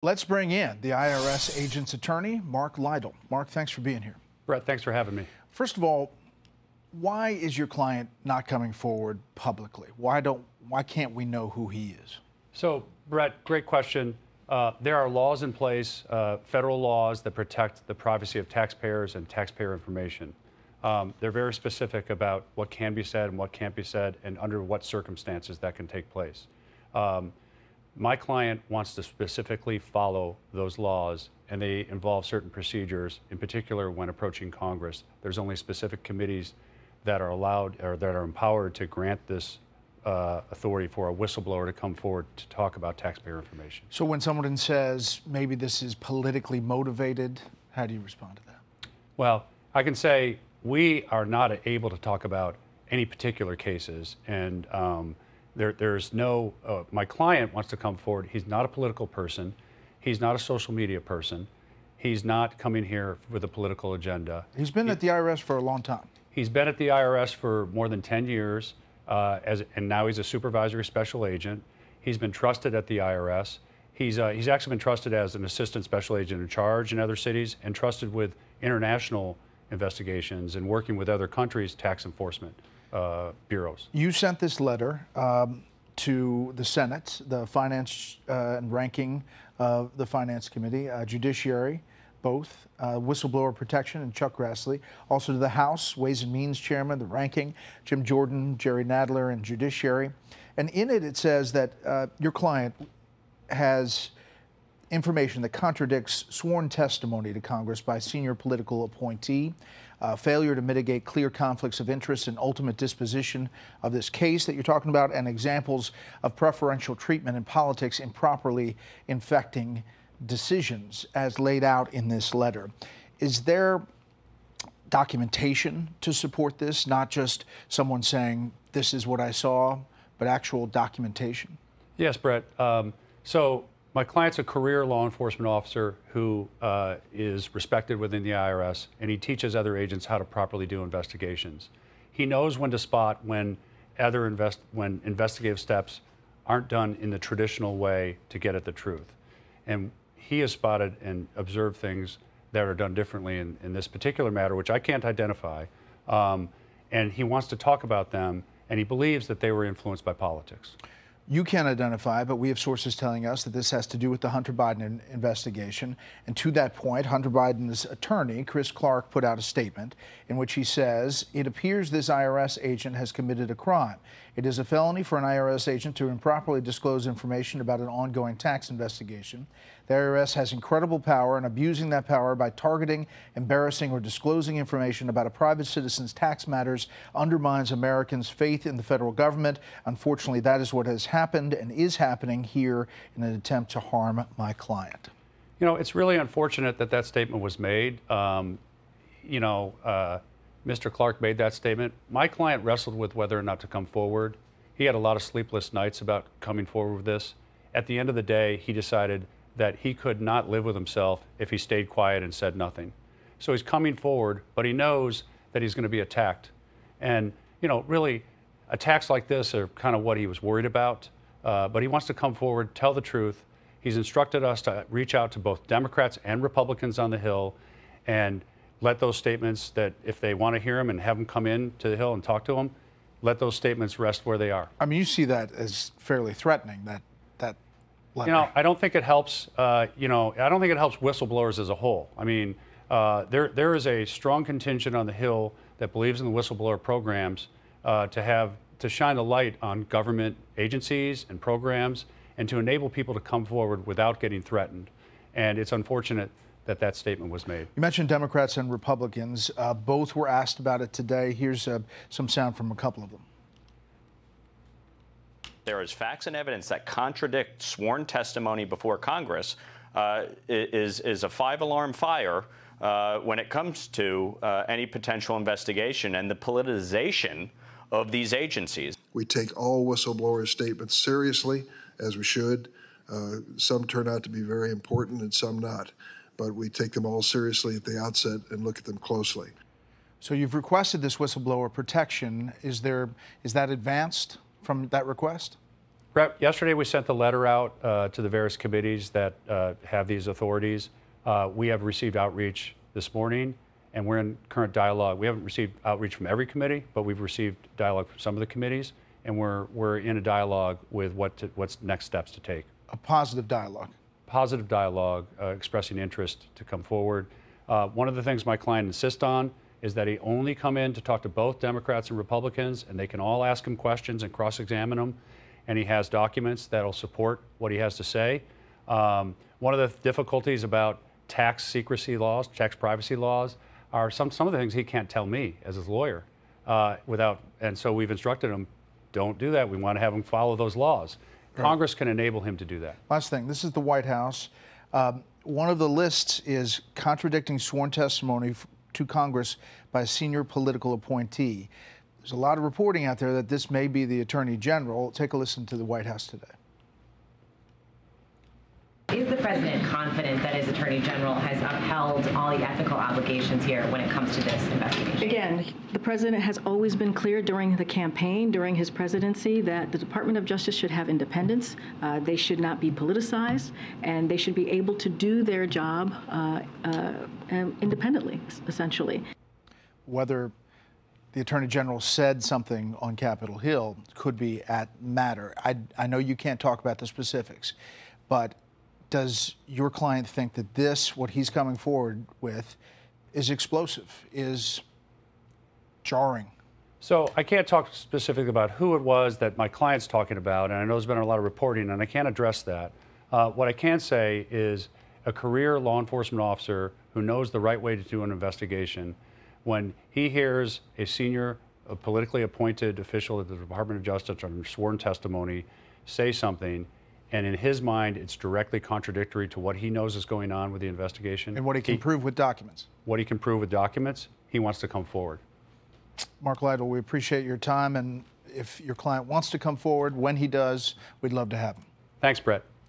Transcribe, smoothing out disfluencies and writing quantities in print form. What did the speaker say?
Let's bring in the IRS agent's attorney, Mark Lytle. Mark, thanks for being here. Brett, thanks for having me. First of all, why is your client not coming forward publicly? Why can't we know who he is? So, Brett, great question. There are laws in place, federal laws that protect the privacy of taxpayers and taxpayer information. They're very specific about what can be said and what can't be said and under what circumstances that can take place. My client wants to specifically follow those laws, and they involve certain procedures. In particular, when approaching Congress, there's only specific committees that are allowed or that are empowered to grant this authority for a whistleblower to come forward to talk about taxpayer information. So when someone says maybe this is politically motivated, how do you respond to that? Well, I can say we are not able to talk about any particular cases, and there's no, my client wants to come forward. He's not a political person. He's not a social media person. He's not coming here with a political agenda. He's been at the IRS for a long time. He's been at the IRS for more than 10 years, and now he's a supervisory special agent. He's been trusted at the IRS. He's actually been trusted as an assistant special agent in charge in other cities and trusted with international investigations and working with other countries' tax enforcement bureaus. You sent this letter to the Senate, the Finance and Ranking of the Finance Committee, Judiciary, both, Whistleblower Protection and Chuck Grassley, also to the House, Ways and Means Chairman, the Ranking, Jim Jordan, Jerry Nadler, and Judiciary. And in it, it says that your client has information that contradicts sworn testimony to Congress by senior political appointee, failure to mitigate clear conflicts of interest and ultimate disposition of this case that you're talking about, and examples of preferential treatment in politics improperly infecting decisions as laid out in this letter. Is there documentation to support this, not just someone saying, this is what I saw, but actual documentation? Yes, Brett. So my client's a career law enforcement officer who is respected within the IRS, and he teaches other agents how to properly do investigations. He knows when to spot when when investigative steps aren't done in the traditional way to get at the truth. And he has spotted and observed things that are done differently in this particular matter, which I can't identify. And he wants to talk about them, and he believes that they were influenced by politics. You can't identify, but we have sources telling us that this has to do with the Hunter Biden investigation. And to that point, Hunter Biden's attorney, Chris Clark, put out a statement in which he says, it appears this IRS agent has committed a crime. It is a felony for an IRS agent to improperly disclose information about an ongoing tax investigation. The IRS has incredible power, and abusing that power by targeting, embarrassing, or disclosing information about a private citizen's tax matters undermines Americans' faith in the federal government. Unfortunately, that is what has happened and is happening here in an attempt to harm my client. You know, it's really unfortunate that that statement was made. Mr. Clark made that statement. My client wrestled with whether or not to come forward. He had a lot of sleepless nights about coming forward with this. At the end of the day, he decided that he could not live with himself if he stayed quiet and said nothing. So he's coming forward, but he knows that he's going to be attacked. And, you know, really, attacks like this are kind of what he was worried about. But he wants to come forward, tell the truth. He's instructed us to reach out to both Democrats and Republicans on the Hill and let those statements that if they want to hear him and have him come in to the Hill and talk to him, let those statements rest where they are. I mean, you see that as fairly threatening, that letter. You know, I don't think it helps, I don't think it helps whistleblowers as a whole. I mean, there is a strong contingent on the Hill that believes in the whistleblower programs to shine a light on government agencies and programs and to enable people to come forward without getting threatened. And it's unfortunate that that statement was made. You mentioned Democrats and Republicans. Both were asked about it today. Here's some sound from a couple of them. There is facts and evidence that contradict sworn testimony before Congress is a five-alarm fire when it comes to any potential investigation and the politicization of these agencies. We take all whistleblower statements seriously, as we should. Some turn out to be very important and some not. But we take them all seriously at the outset and look at them closely. So you've requested this whistleblower protection. Is that advanced from that request? Brett, yesterday we sent the letter out to the various committees that have these authorities. We have received outreach this morning, and we're in current dialogue. We haven't received outreach from every committee, but we've received dialogue from some of the committees, and we're in a dialogue with what's next steps to take. A positive dialogue. Positive dialogue, expressing interest to come forward. One of the things my client insists on is that he only come in to talk to both Democrats and Republicans, and they can all ask him questions and cross-examine him, and he has documents that'll support what he has to say. One of the difficulties about tax secrecy laws, tax privacy laws, are some of the things he can't tell me as his lawyer and so we've instructed him, don't do that. We want to have him follow those laws. Right. Congress can enable him to do that. Last thing, this is the White House. One of the lists is contradicting sworn testimony to Congress by a senior political appointee. There's a lot of reporting out there that this may be the Attorney General. Take a listen to the White House today. Is the president confident that his attorney general has upheld all the ethical obligations here when it comes to this investigation? Again, the president has always been clear during the campaign, during his presidency, that the Department of Justice should have independence. They should not be politicized, and they should be able to do their job independently, essentially. Whether the Attorney General said something on Capitol Hill could be at matter. I know you can't talk about the specifics, but does your client think that this, what he's coming forward with, is explosive, is jarring? So I can't talk specifically about who it was that my client's talking about, and I know there's been a lot of reporting, and I can't address that. What I can say is a career law enforcement officer who knows the right way to do an investigation, when he hears a politically appointed official at the Department of Justice under sworn testimony say something, and in his mind, it's directly contradictory to what he knows is going on with the investigation. And what he can prove with documents. What he can prove with documents, he wants to come forward. Mark Lytle, we appreciate your time, and if your client wants to come forward, when he does, we'd love to have him. Thanks, Brett.